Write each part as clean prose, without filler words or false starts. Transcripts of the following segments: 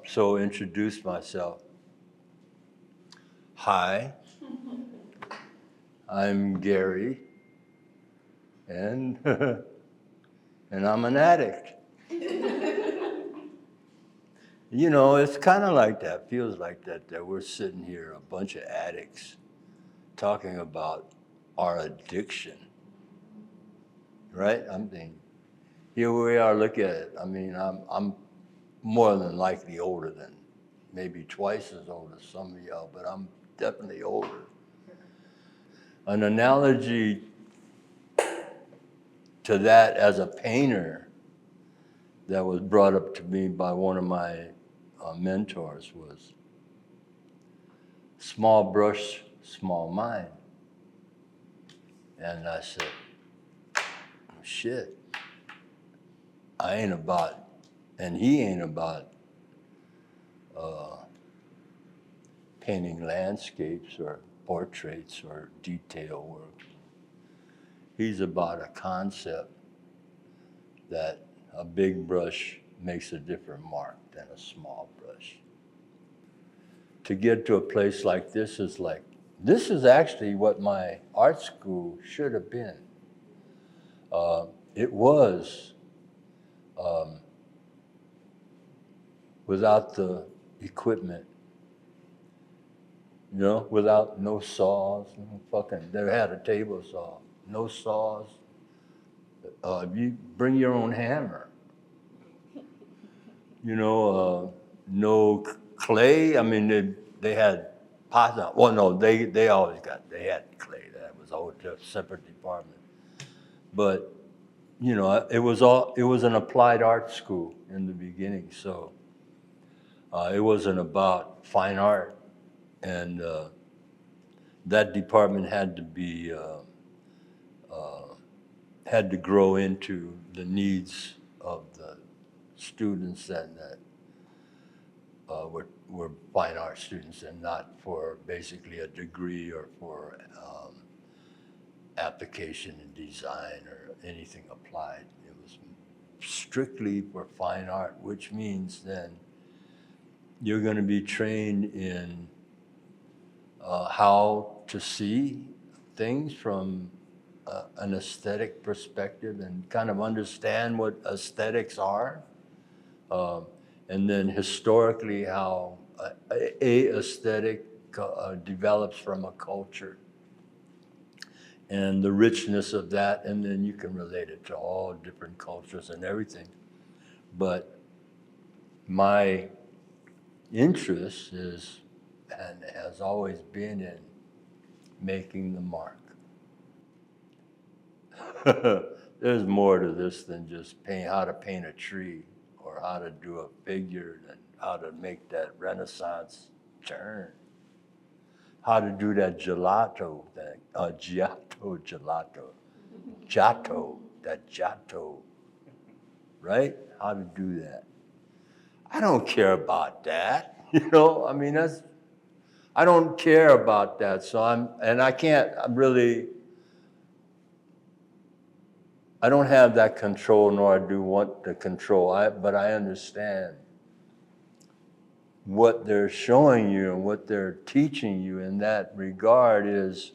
So introduce myself. Hi, I'm Gary, and and I'm an addict. You know, it's kind of like that, feels like that we're sitting here, a bunch of addicts, talking about our addiction, right? I'm thinking, here we are, look at it. I mean, I'm more than likely older than, maybe twice as old as some of y'all, but I'm definitely older. An analogy to that as a painter that was brought up to me by one of my mentors was small brush, small mind. And I said, shit, I ain't about, and he ain't about painting landscapes or portraits or detail work. He's about a concept that a big brush makes a different mark than a small brush. To get to a place like this is actually what my art school should have been. It was, um, without the equipment, you know, without no saws, they had a table saw, no saws. You bring your own hammer, you know, no clay. I mean, they had pots. Well, no, they always they had clay. That was a whole separate department. But you know, it was an applied art school in the beginning, so it wasn't about fine art, and that department had to be had to grow into the needs of the students that were fine art students, and not for basically a degree or for application in design or anything applied. It was strictly for fine art, which means then you're going to be trained in how to see things from an aesthetic perspective and kind of understand what aesthetics are. Um, and then historically how a aesthetic develops from a culture and the richness of that, and then you can relate it to all different cultures and everything. But my interest is and has always been in making the mark. There's more to this than just how to paint a tree or how to do a figure and how to make that Renaissance turn. How to do that gelato thing, that giotto, right? How to do that. I don't care about that, you know? I mean, I don't care about that, so I don't have that control, nor do want the control, but I understand what they're showing you and what they're teaching you in that regard is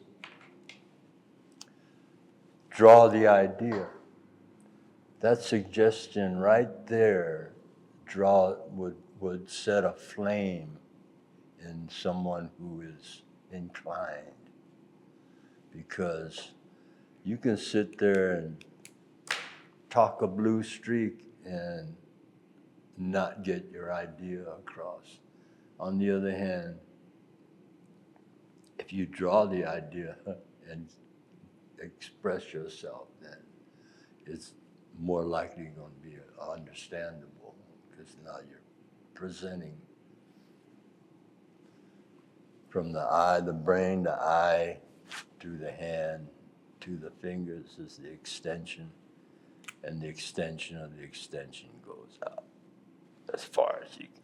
draw the idea. That suggestion right there would set a flame in someone who is inclined, because you can sit there and talk a blue streak and not get your idea across. On the other hand, if you draw the idea and express yourself, then it's more likely going to be understandable, because now you're presenting from the eye, the brain, the eye, to the hand, to the fingers is the extension, and the extension of the extension goes out as far as you can.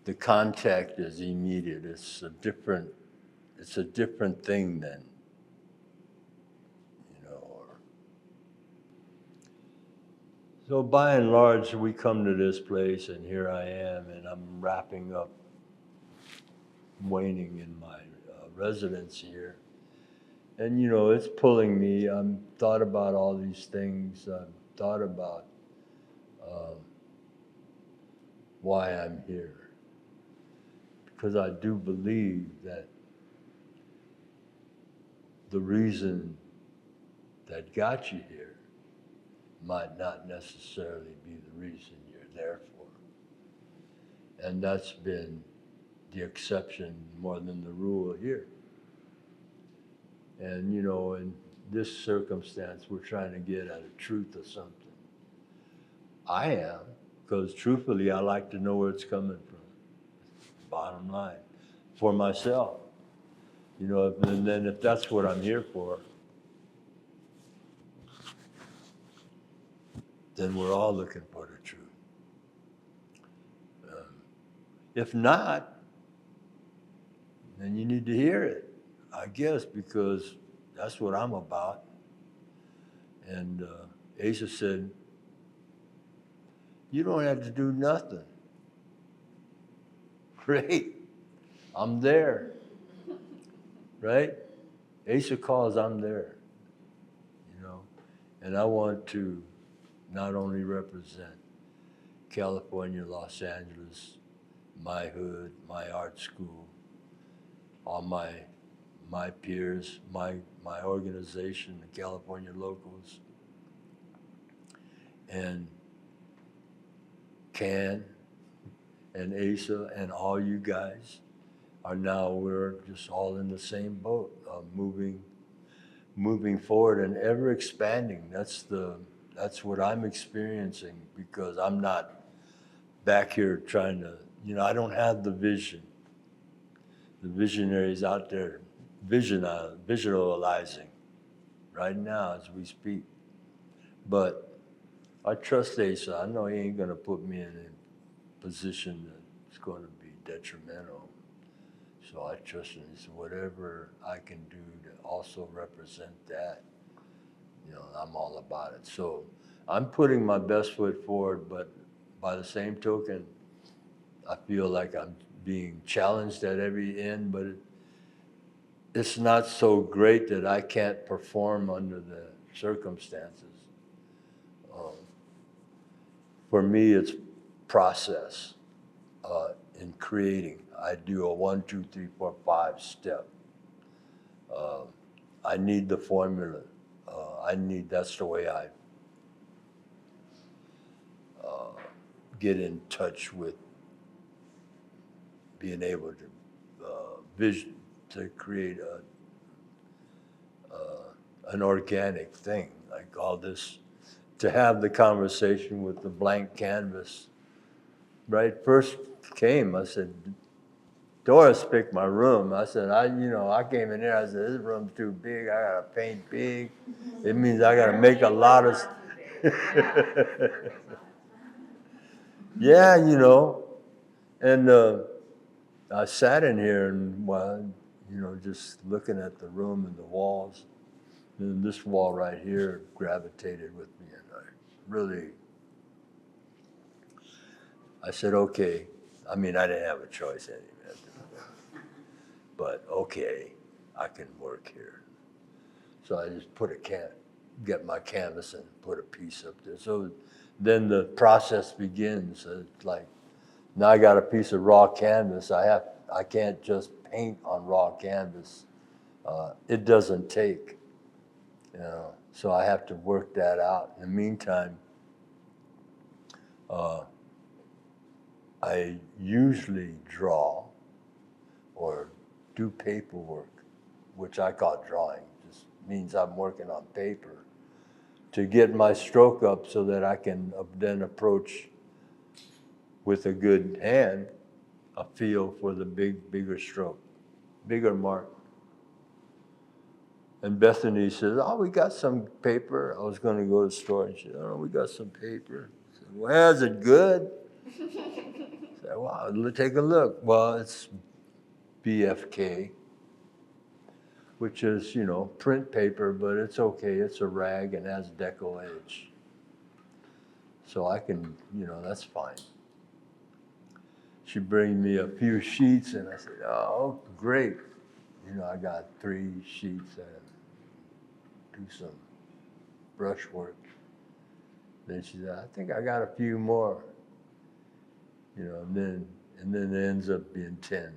The contact is immediate. It's a different thing than, you know. So by and large, we come to this place, and here I am, and I'm wrapping up, waning in my residence here. And it's pulling me. I've thought about all these things. I've thought about uh, why I'm here. Because I do believe that the reason that got you here might not necessarily be the reason you're there for. And that's been the exception more than the rule here. And in this circumstance, we're trying to get at a truth of something. I am, because truthfully, I like to know where it's coming from. Bottom line, for myself. And then if that's what I'm here for, then we're all looking for the truth. If not, then you need to hear it, I guess, because that's what I'm about. And Asa said, you don't have to do nothing. Great, I'm there, right? Asa calls, I'm there, And I want to not only represent California, Los Angeles, my hood, my art school, all my peers, my organization, the California locals, and Can and Asa and all you guys we're just all in the same boat, moving forward and ever expanding. That's what I'm experiencing, because I'm not back here trying to, I don't have the vision. The visionaries out there visualizing right now as we speak. But I trust Asa. I know he ain't going to put me in a position that's going to be detrimental. So I trust him. So whatever I can do to also represent that, I'm all about it. So I'm putting my best foot forward, but by the same token, I feel like I'm being challenged at every end, but it's not so great that I can't perform under the circumstances. For me, it's process in creating. I do a 1, 2, 3, 4, 5 step. I need the formula. That's the way I get in touch with being able to create an organic thing, like all this, to have the conversation with the blank canvas. Right, first came, I said, Doris picked my room. I said, I came in there, I said, this room's too big, I gotta paint big. It means I gotta make a lot of, yeah, and I sat in here and, just looking at the room and the walls. And this wall right here gravitated with me, and I said, okay. I mean, I didn't have a choice anyway. But okay, I can work here. So I just get my canvas and put a piece up there. So then the process begins. It's like, now I got a piece of raw canvas. I can't just paint on raw canvas. It doesn't take, so I have to work that out. In the meantime, I usually draw or do paperwork, which I call drawing. Just means I'm working on paper to get my stroke up so that I can then approach with a good hand a feel for the bigger stroke, bigger mark. And Bethany says, oh, we got some paper. I was going to go to the store, and she said, oh, we got some paper. I said, well, is it good? I said, wow, take a look. Well, it's BFK, which is, print paper, but it's okay. It's a rag and has deco edge. So I can, that's fine. She brings me a few sheets, and I said, oh, great. I got 3 sheets and do some brushwork. Then she said, I think I got a few more. And then it ends up being 10.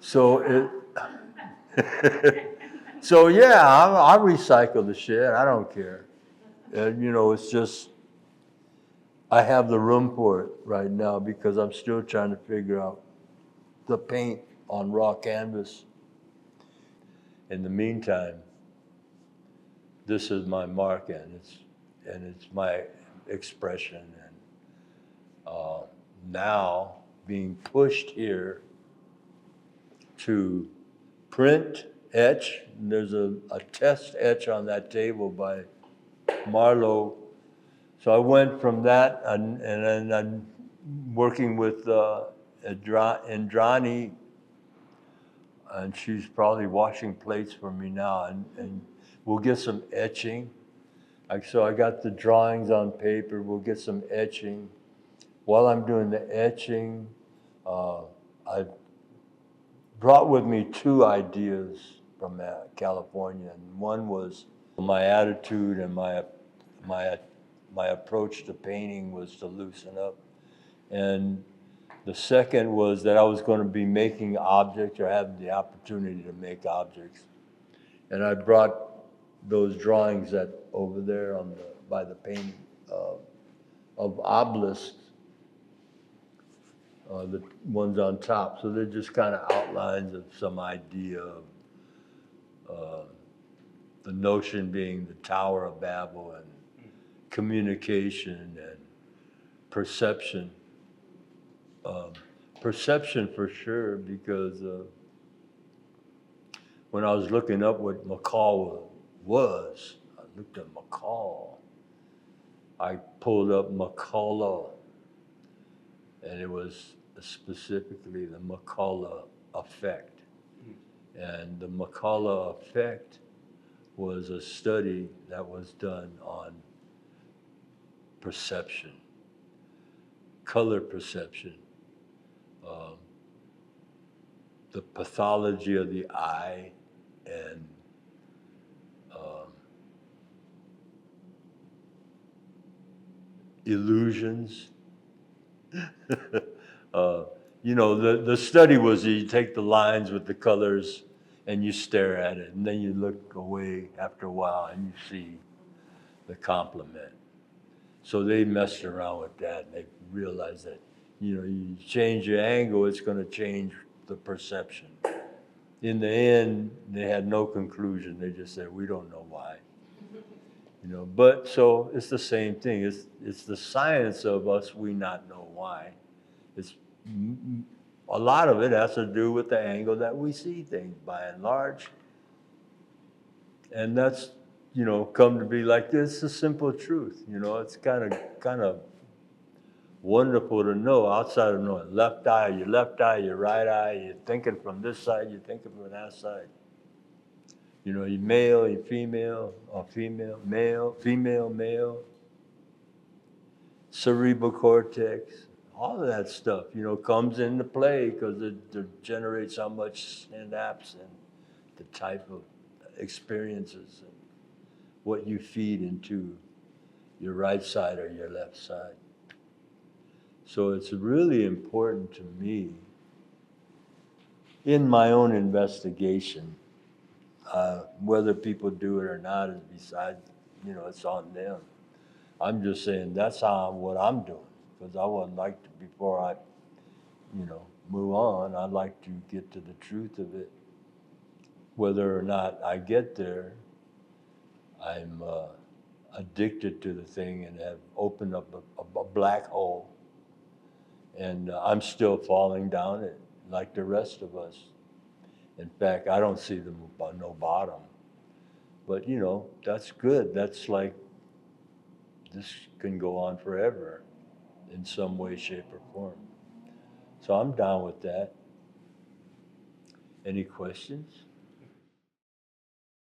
So so yeah, I recycle the shit. I don't care. It's just, I have the room for it right now because I'm still trying to figure out the paint on raw canvas. In the meantime, this is my mark, and it's my expression. And now being pushed here to print, etch. There's a test etch on that table by Marlowe. So I went from that, and then I'm working with Indrani, and she's probably washing plates for me now, and we'll get some etching. So I got the drawings on paper. We'll get some etching. While I'm doing the etching, I brought with me 2 ideas from California, and one was my attitude and my approach to painting was to loosen up, and the second was that I was going to be making objects or having the opportunity to make objects, and I brought those drawings that over there by the painting of obelisks. The ones on top. So they're just kind of outlines of some idea of the notion being the Tower of Babel and communication and perception. Perception for sure, because when I was looking up what McCall was, I looked at McCall. I pulled up McCullough, and it was specifically the McCullough effect. And the McCullough effect was a study that was done on perception, color perception, the pathology of the eye, and illusions. The study was you take the lines with the colors and you stare at it, and then you look away after a while and you see the complement. So they messed around with that, and they realized that, you change your angle, it's going to change the perception. In the end, they had no conclusion. They just said, we don't know why. But so it's the same thing. It's the science of us, we not know why. It's a lot of it has to do with the angle that we see things by and large. And that's, come to be like this, a simple truth. It's kind of wonderful to know, outside of knowing left eye, your right eye, you're thinking from this side, you're thinking from that side. You're male, you're female, or female, male, female, male, cerebral cortex, all of that stuff, comes into play because it generates how much synapse and the type of experiences and what you feed into your right side or your left side. So it's really important to me in my own investigation. Whether people do it or not is beside, it's on them. I'm just saying that's what I'm doing, because I would like to, before I, move on, I'd like to get to the truth of it. Whether or not I get there, I'm addicted to the thing and have opened up a black hole, and I'm still falling down it like the rest of us. In fact, I don't see no bottom. But, that's good. That's like, this can go on forever in some way, shape, or form. So I'm down with that. Any questions?